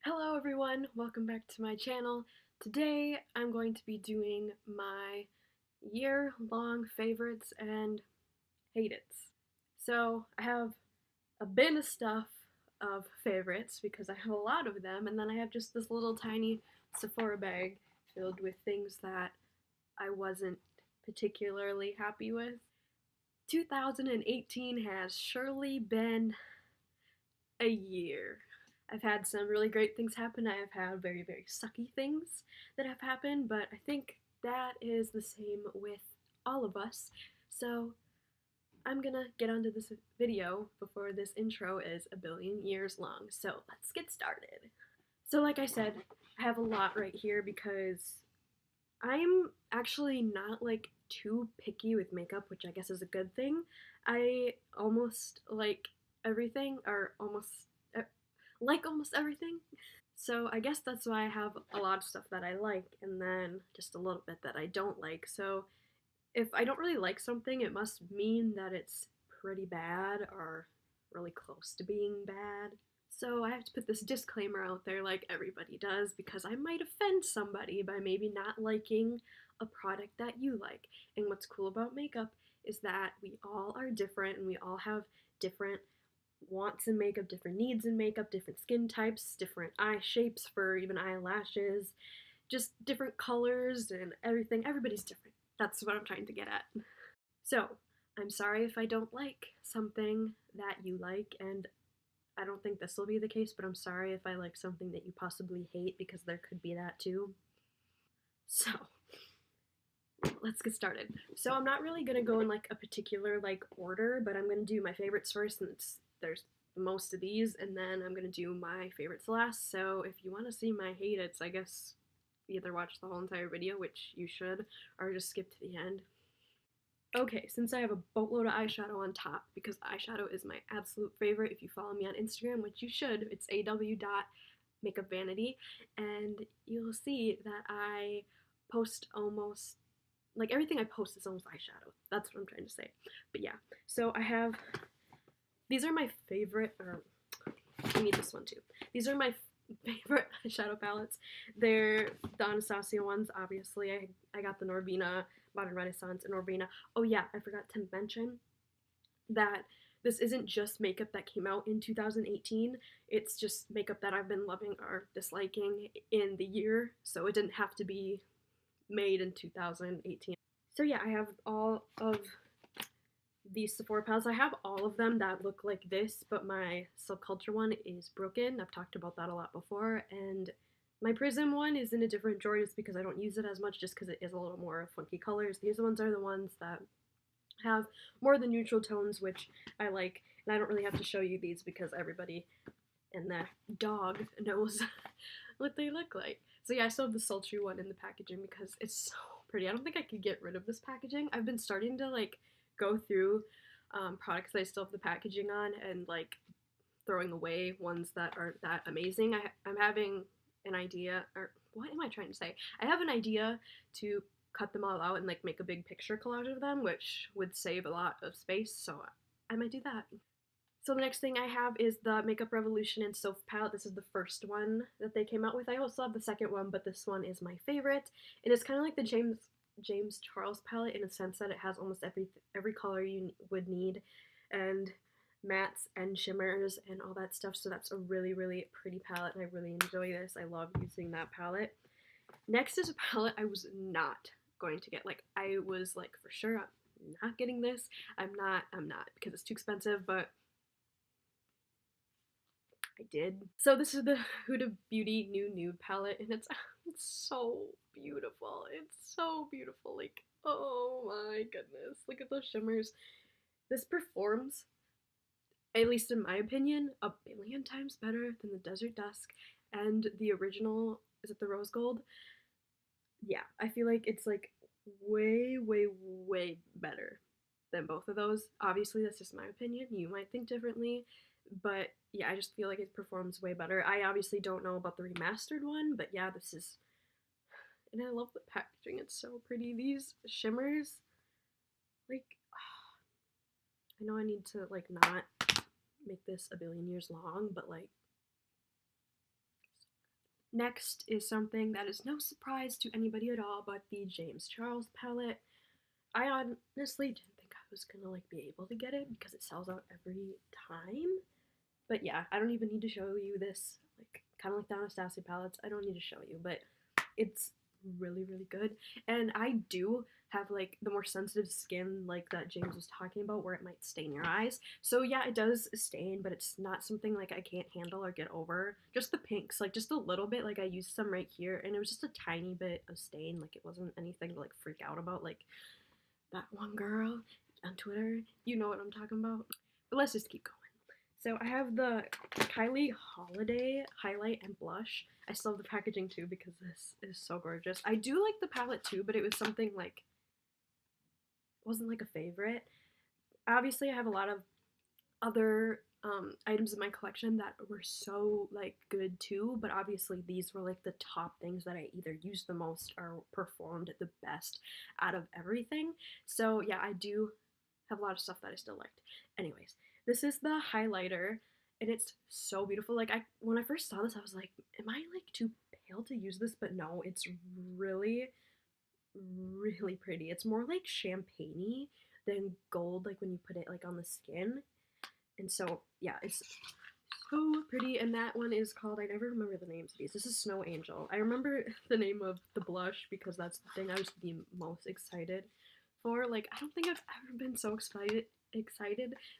Hello everyone, welcome back to my channel. Today I'm going to be doing my year-long favorites and hate-its. So I have a bin of stuff of favorites because I have a lot of them, and then I have just this little tiny Sephora bag filled with things that I wasn't particularly happy with. 2018 has surely been a year. I've had some really great things happen. I have had very, very sucky things that have happened, but I think that is the same with all of us. So I'm gonna get onto this video before this intro is a billion years long. So let's get started. So like I said, I have a lot right here because I'm actually not like too picky with makeup, which I guess is a good thing. I almost like everything, or almost everything. So I guess that's why I have a lot of stuff that I like and then just a little bit that I don't like. So if I don't really like something, it must mean that it's pretty bad or really close to being bad. So I have to put this disclaimer out there like everybody does because I might offend somebody by maybe not liking a product that you like. And what's cool about makeup is that we all are different and we all have different wants in makeup, different needs in makeup, different skin types, different eye shapes for even eyelashes, just different colors and everything. Everybody's different. That's what I'm trying to get at. So, I'm sorry if I don't like something that you like, and I don't think this will be the case, but I'm sorry if I like something that you possibly hate because there could be that too. So, let's get started. So I'm not really gonna go in like a particular like order, but I'm gonna do my favorites first since there's most of these, and then I'm gonna do my favorites last. So if you want to see my hate-its, I guess either watch the whole entire video, which you should, or just skip to the end. Okay, since I have a boatload of eyeshadow on top, because eyeshadow is my absolute favorite. If you follow me on Instagram, which you should, it's aw.makeupvanity, and you'll see that I post almost like everything I post is almost eyeshadow. That's what I'm trying to say. But yeah, so I have these are my favorite. Or I need this one too. These are my favorite eyeshadow palettes. They're the Anastasia ones. Obviously, I got the Norvina Modern Renaissance and Norvina. Oh yeah, I forgot to mention that this isn't just makeup that came out in 2018. It's just makeup that I've been loving or disliking in the year. So it didn't have to be made in 2018. So yeah, I have all of these Sephora palettes. I have all of them that look like this, but my Subculture one is broken. I've talked about that a lot before, and my Prism one is in a different drawer just because I don't use it as much, just because it is a little more funky colors. These ones are the ones that have more of the neutral tones, which I like, and I don't really have to show you these because everybody and the dog knows what they look like. So yeah, I still have the sultry one in the packaging because it's so pretty. I don't think I could get rid of this packaging. I've been starting to like go through products that I still have the packaging on and like throwing away ones that aren't that amazing. I'm having an idea, or what am I trying to say? I have an idea to cut them all out and like make a big picture collage of them, which would save a lot of space, so I might do that. So the next thing I have is the Makeup Revolution and Soph palette. This is the first one that they came out with. I also have the second one, but this one is my favorite. And it's kind of like the James Charles palette in a sense that it has almost every color you would need, and mattes and shimmers and all that stuff. So that's a really, really pretty palette, and I really enjoy this. I love using that palette. Next is a palette I was not going to get. Like, I was like, for sure, I'm not getting this. I'm not, because it's too expensive, but I did. So this is the Huda Beauty New Nude palette, and it's so beautiful. It's so beautiful. Like, oh my goodness. Look at those shimmers. This performs, at least in my opinion, a billion times better than the Desert Dusk and the original, is it the Rose Gold? Yeah, I feel like it's like way, way, way better than both of those. Obviously, that's just my opinion. You might think differently, but yeah, I just feel like it performs way better. I obviously don't know about the remastered one, but yeah, this is, and I love the packaging. It's so pretty. These shimmers, like, I know I need to like not make this a billion years long, but like, Next is something that is no surprise to anybody at all, but the James Charles palette. I honestly didn't think I was gonna like be able to get it because it sells out every time. But yeah, I don't even need to show you this. Like kind of like the Anastasia palettes, I don't need to show you, but it's really really good. And I do have like the more sensitive skin like that James was talking about where it might stain your eyes. So yeah, it does stain, but it's not something like I can't handle or get over. Just the pinks, like just a little bit. Like I used some right here and it was just a tiny bit of stain. Like it wasn't anything to like freak out about. Like that one girl on Twitter, you know what I'm talking about. But let's just keep going. So I have the Kylie Holiday highlight and blush. I still have the packaging too because this is so gorgeous. I do like the palette too, but it was something like, wasn't like a favorite. Obviously, I have a lot of other items in my collection that were so like good too, but obviously these were like the top things that I either used the most or performed the best out of everything. So yeah, I do have a lot of stuff that I still liked. Anyways, this is the highlighter and it's so beautiful. Like when I first saw this, I was like, am I like too pale to use this? But no, it's really really pretty. It's more like champagne-y than gold, like when you put it like on the skin. And so yeah, it's so pretty. And that one is called, I never remember the names of these. This is Snow Angel. I remember the name of the blush because that's the thing I was the most excited for. Like I don't think I've ever been so excited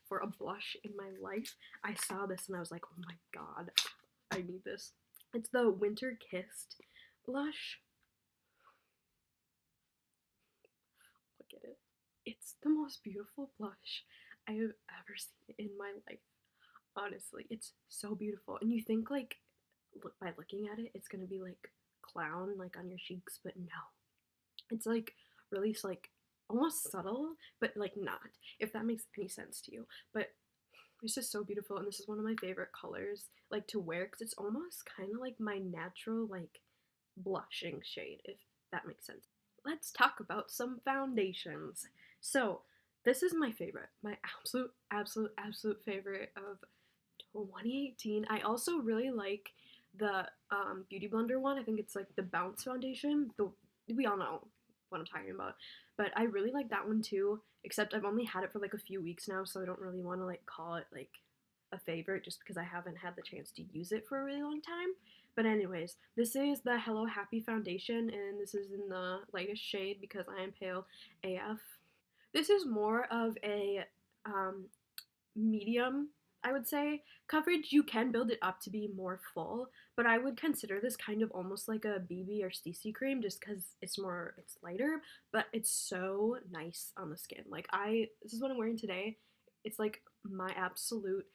for a blush in my life. I saw this and I was like, oh my god, I need this. It's the Winter Kissed blush. Look at it. It's the most beautiful blush I have ever seen in my life. Honestly, it's so beautiful. And you think like by looking at it, it's gonna be like clown like on your cheeks, but no. It's like really like almost subtle, but like not. If that makes any sense to you. But it's just so beautiful, and this is one of my favorite colors like to wear because it's almost kind of like my natural like blushing shade, if that makes sense. Let's talk about some foundations. So, this is my favorite, my absolute favorite of 2018. I also really like the Beauty Blender one. I think it's like the Bounce Foundation. We all know what I'm talking about. But I really like that one too, except I've only had it for like a few weeks now, so I don't really want to like call it like a favorite just because I haven't had the chance to use it for a really long time. But anyways, this is the Hello Happy Foundation, and this is in the lightest shade because I am pale AF. This is more of a medium, I would say, coverage. You can build it up to be more full, but I would consider this kind of almost like a BB or CC cream just because it's lighter, but it's so nice on the skin. Like this is what I'm wearing today. It's like my absolute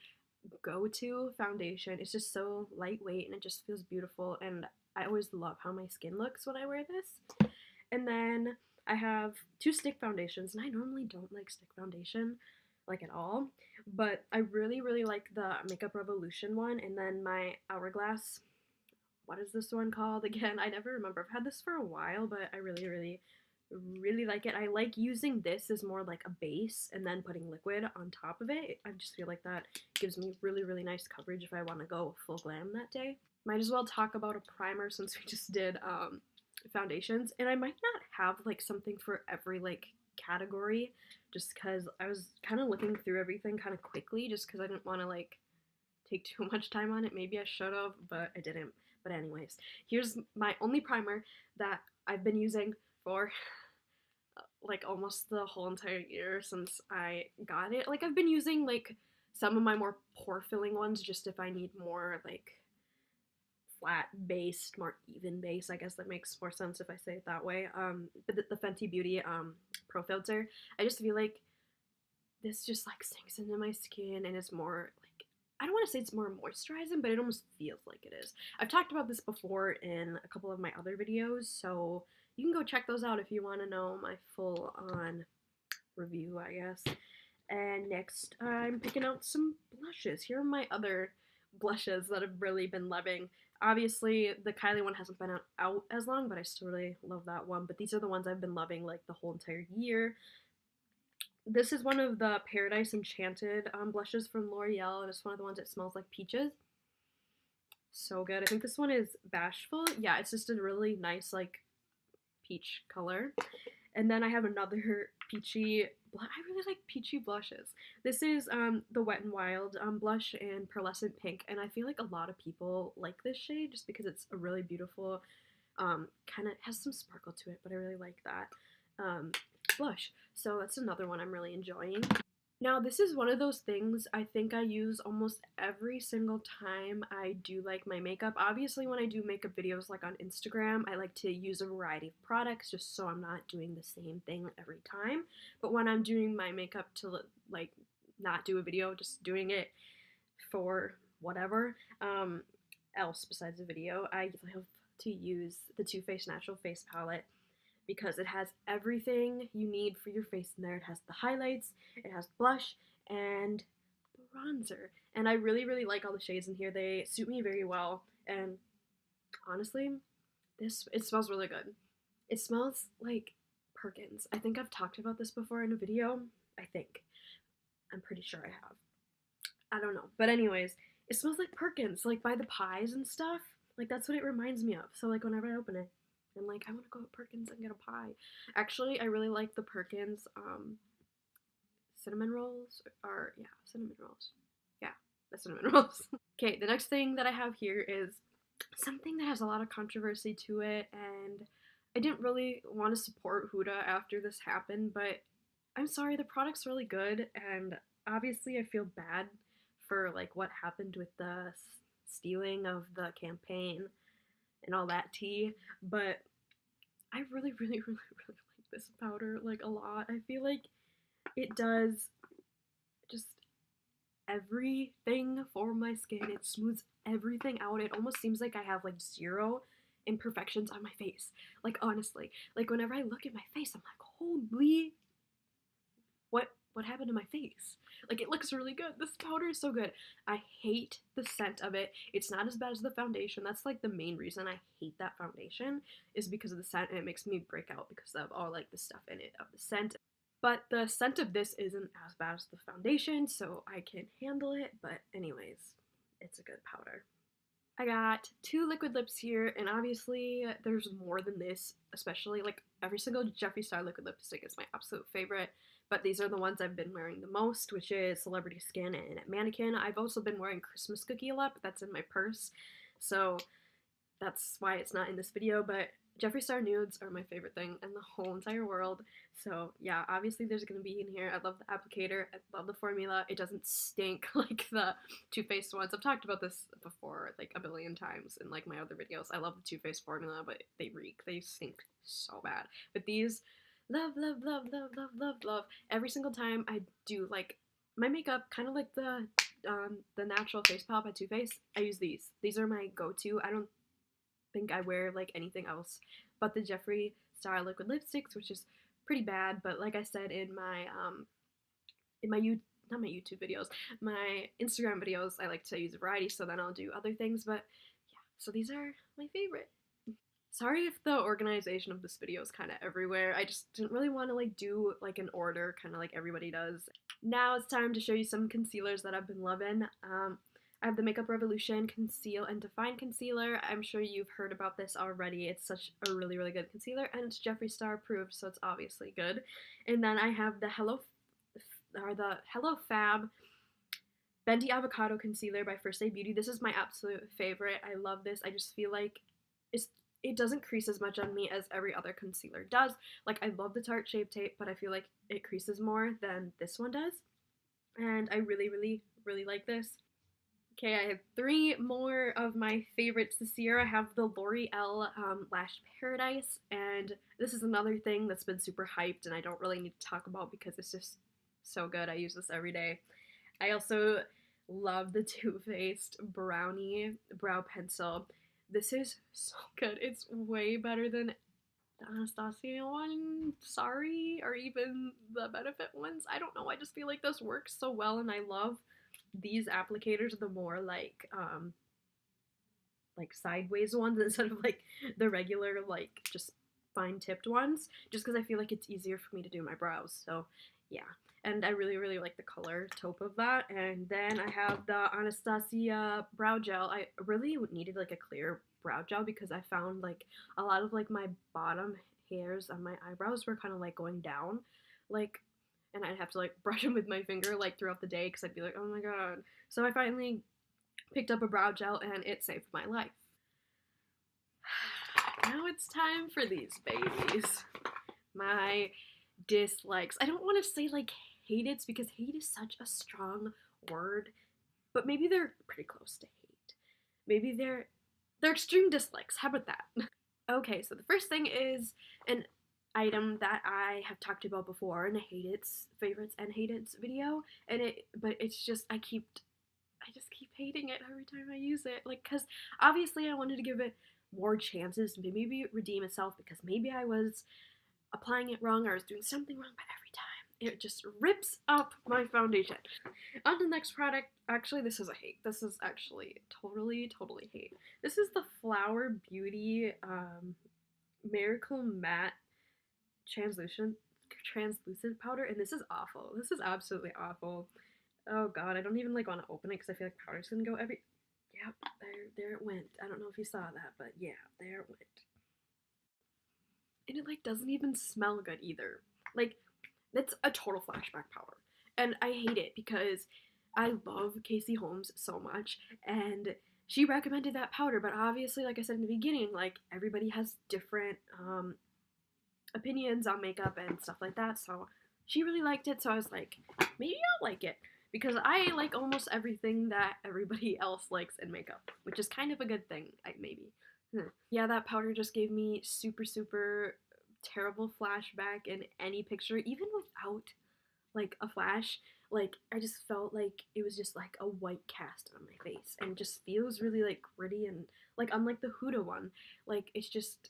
go-to foundation. It's just so lightweight and it just feels beautiful, and I always love how my skin looks when I wear this. And then I have two stick foundations, and I normally don't like stick foundation like at all, but I really really like the Makeup Revolution one, and then my Hourglass, what is this one called again? I never remember. I've had this for a while, but I really like it. I like using this as more like a base and then putting liquid on top of it. I just feel like that gives me really nice coverage if I want to go full glam that day. Might as well talk about a primer since we just did foundations, and I might not have like something for every like category just because I was kind of looking through everything kind of quickly just because I didn't want to like take too much time on it. Maybe I should have, but I didn't. But anyways, here's my only primer that I've been using for like almost the whole entire year since I got it. Like I've been using like some of my more pore filling ones just if I need more like flat based, more even base. I guess that makes more sense if I say it that way. But the Fenty Beauty Pro Filter, I just feel like this just like sinks into my skin and it's more like, I don't want to say it's more moisturizing, but it almost feels like it is. I've talked about this before in a couple of my other videos, so you can go check those out if you want to know my full on review, I guess. And next, I'm picking out some blushes. Here are my other blushes that I've really been loving. Obviously, the Kylie one hasn't been out as long, but I still really love that one. But these are the ones I've been loving like the whole entire year. This is one of the Paradise Enchanted blushes from L'Oreal, and it's one of the ones that smells like peaches. so good. I think this one is Bashful. Yeah, it's just a really nice, like, peach color. And then I have another peachy, I really like peachy blushes. This is the Wet n Wild blush in Pearlescent Pink, and I feel like a lot of people like this shade just because it's a really beautiful, kind of has some sparkle to it, but I really like that blush. So that's another one I'm really enjoying. Now, this is one of those things I think I use almost every single time I do like my makeup. Obviously, when I do makeup videos like on Instagram, I like to use a variety of products just so I'm not doing the same thing every time. But when I'm doing my makeup to like not do a video, just doing it for whatever else besides a video, I love to use the Too Faced Natural Face Palette because it has everything you need for your face in there. It has the highlights, it has blush, and bronzer. And I really, really like all the shades in here. They suit me very well. And honestly, it smells really good. It smells like Perkins. I think I've talked about this before in a video. I think. I'm pretty sure I have. I don't know. But anyways, it smells like Perkins, like by the pies and stuff. Like that's what it reminds me of. So like whenever I open it, I'm like, I want to go to Perkins and get a pie. Actually, I really like the Perkins cinnamon rolls. Or yeah, cinnamon rolls. Yeah, the cinnamon rolls. Okay, the next thing that I have here is something that has a lot of controversy to it, and I didn't really want to support Huda after this happened, but I'm sorry, the product's really good, and obviously I feel bad for like what happened with the stealing of the campaign and all that tea, but I really, really, really, really like this powder like a lot. I feel like it does just everything for my skin. It smooths everything out. It almost seems like I have like zero imperfections on my face. Like honestly, like whenever I look at my face, I'm like, holy, what happened to my face? Like it looks really good. This powder is so good. I hate the scent of it. It's not as bad as the foundation. That's like the main reason I hate that foundation is because of the scent, and it makes me break out because of all like the stuff in it of the scent. But the scent of this isn't as bad as the foundation, so I can handle it. But anyways, it's a good powder. I got 2 liquid lips here, and obviously there's more than this, especially like every single Jeffree Star liquid lipstick is my absolute favorite, but these are the ones I've been wearing the most, which is Celebrity Skin and Mannequin. I've also been wearing Christmas Cookie a lot, but that's in my purse, so that's why it's not in this video, but Jeffree Star nudes are my favorite thing in the whole entire world. So yeah, obviously there's gonna be in here. I love the applicator. I love the formula. It doesn't stink like the Too Faced ones. I've talked about this before like a billion times in like my other videos. I love the Too Faced formula, but they reek. They stink so bad. But these, love, love, love, love, love, love, love. Every single time I do like my makeup, kind of like the natural face palette by Too Faced, I use these. These are my go-to. I don't think I wear like anything else but the Jeffree Star liquid lipsticks, which is pretty bad. But like I said in my not my YouTube videos, my Instagram videos, I like to use a variety, so then I'll do other things. But yeah, so these are my favorite. Sorry if the organization of this video is kind of everywhere. I just didn't really want to like do like an order, kind of like everybody does. Now it's time to show you some concealers that I've been loving. I have the Makeup Revolution Conceal and Define Concealer. I'm sure you've heard about this already. It's such a really, really good concealer, and it's Jeffree Star approved, so it's obviously good. And then I have the Hello Fab Bendy Avocado Concealer by First Aid Beauty. This is my absolute favorite. I love this. I just feel like it doesn't crease as much on me as every other concealer does. Like, I love the Tarte Shape Tape, but I feel like it creases more than this one does. And I really, really, really like this. Okay, I have 3 more of my favorites this year. I have the L'Oreal Lash Paradise, and this is another thing that's been super hyped and I don't really need to talk about because it's just so good. I use this every day. I also love the Too Faced Brownie Brow Pencil. This is so good. It's way better than the Anastasia one, sorry, or even the Benefit ones. I don't know, I just feel like this works so well, and I love these applicators, the more like sideways ones instead of like the regular like just fine tipped ones, just because I feel like it's easier for me to do my brows. So yeah. and I really like the color taupe of that. And then I have the Anastasia brow gel. I really needed like a clear brow gel because I found like a lot of like my bottom hairs on my eyebrows were kind of like going down, like, and I'd have to like brush them with my finger like throughout the day because I'd be like, oh my god. So I finally picked up a brow gel and it saved my life. Now it's time for these babies. My dislikes. I don't want to say like hate-its because hate is such a strong word, but maybe they're pretty close to hate. Maybe they're extreme dislikes. How about that? Okay, so the first thing is an item that I have talked about before in a hate-its, favorites and hate-its video, and but it's just I just keep hating it every time I use it. Like, cause obviously I wanted to give it more chances to maybe redeem itself because maybe I was applying it wrong or I was doing something wrong, but every time it just rips up my foundation. On to the next product. Actually, this is a hate. This is actually totally hate. This is the Flower Beauty Miracle Matte translucent powder, and this is awful. This is absolutely awful. Oh god, I don't even like want to open it because I feel like powder's gonna go every. Yep, there it went. I don't know if you saw that, but yeah, there it went. And it like doesn't even smell good either. Like, that's a total flashback powder, and I hate it because I love Casey Holmes so much, and she recommended that powder. But obviously, like I said in the beginning, like everybody has different opinions on makeup and stuff like that. So she really liked it, so I was like, maybe I'll like it. Because I like almost everything that everybody else likes in makeup, which is kind of a good thing, maybe. Yeah, that powder just gave me super terrible flashback in any picture, even without like a flash. Like, I just felt like it was just like a white cast on my face and just feels really like gritty and like unlike the Huda one, like it's just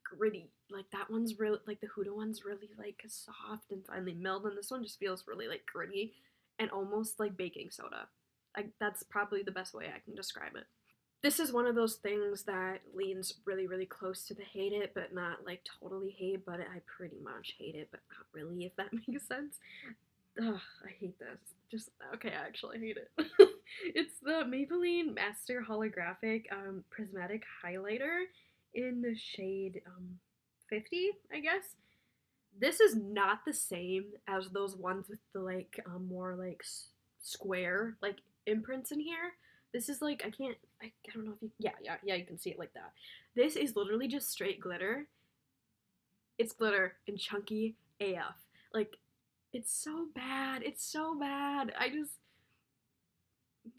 gritty. Like that one's really like the Huda one's really like soft and finely milled, and this one just feels really like gritty and almost like baking soda. That's probably the best way I can describe it. This is one of those things that leans really close to the hate it, but not like totally hate, but I pretty much hate it, but not really, if that makes sense. Ugh, I hate this. Just, okay, I actually hate it. It's the Maybelline Master Holographic Prismatic Highlighter in the shade 50, I guess. This is not the same as those ones with the like more like square like imprints in here. This is like I don't know if you yeah you can see it like that. This is literally just straight glitter. It's glitter and chunky AF. Like it's so bad. It's so bad.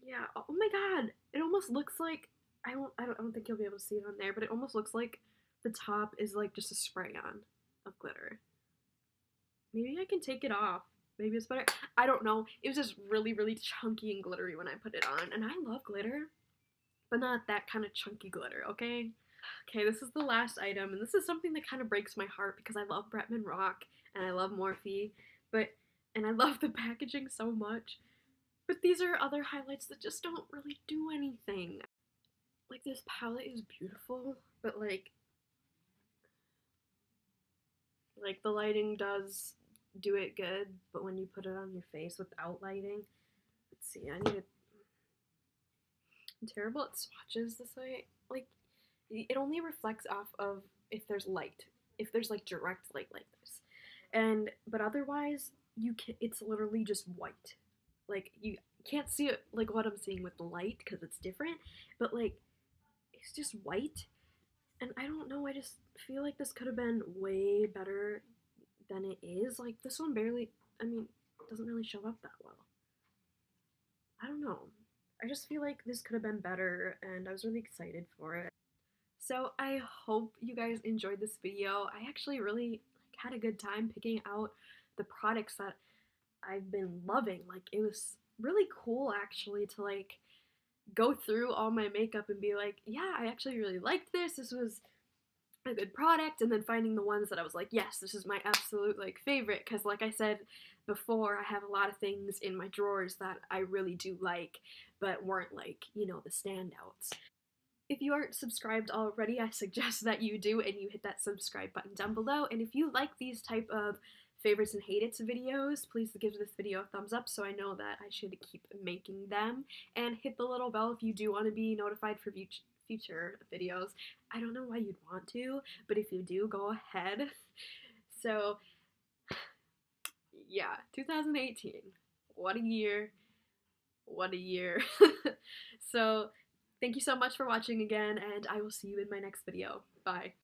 Yeah. Oh my god. It almost looks like I don't think you'll be able to see it on there, but it almost looks like the top is like just a spray on of glitter. Maybe I can take it off. Maybe it's better. I don't know. It was just really chunky and glittery when I put it on. And I love glitter, but not that kind of chunky glitter, okay? Okay, this is the last item. And this is something that kind of breaks my heart because I love Bretman Rock and I love Morphe. And I love the packaging so much. But these are other highlights that just don't really do anything. Like, this palette is beautiful, but like the lighting does do it good, but when you put it on your face without lighting, let's see, I'm terrible at swatches this way. Like, it only reflects off of if there's light, if there's like direct light like this, but otherwise it's literally just white. Like you can't see it like what I'm seeing with the light because it's different, but like it's just white, and I don't know. I just feel like this could have been way better than it is. Like this one barely, doesn't really show up that well. I don't know. I just feel like this could have been better and I was really excited for it. So I hope you guys enjoyed this video. I actually really had a good time picking out the products that I've been loving. Like it was really cool actually to like go through all my makeup and be like, yeah, I actually really liked this. This was a good product, and then finding the ones that I was like, yes, this is my absolute like favorite, because like I said before, I have a lot of things in my drawers that I really do like but weren't like, the standouts. If you aren't subscribed already, I suggest that you do and you hit that subscribe button down below. And if you like these type of favorites and hate-its videos, please give this video a thumbs up so I know that I should keep making them. And hit the little bell if you do want to be notified for future videos. I don't know why you'd want to, but if you do, go ahead. So, yeah, 2018. What a year. What a year. So, thank you so much for watching again, and I will see you in my next video. Bye.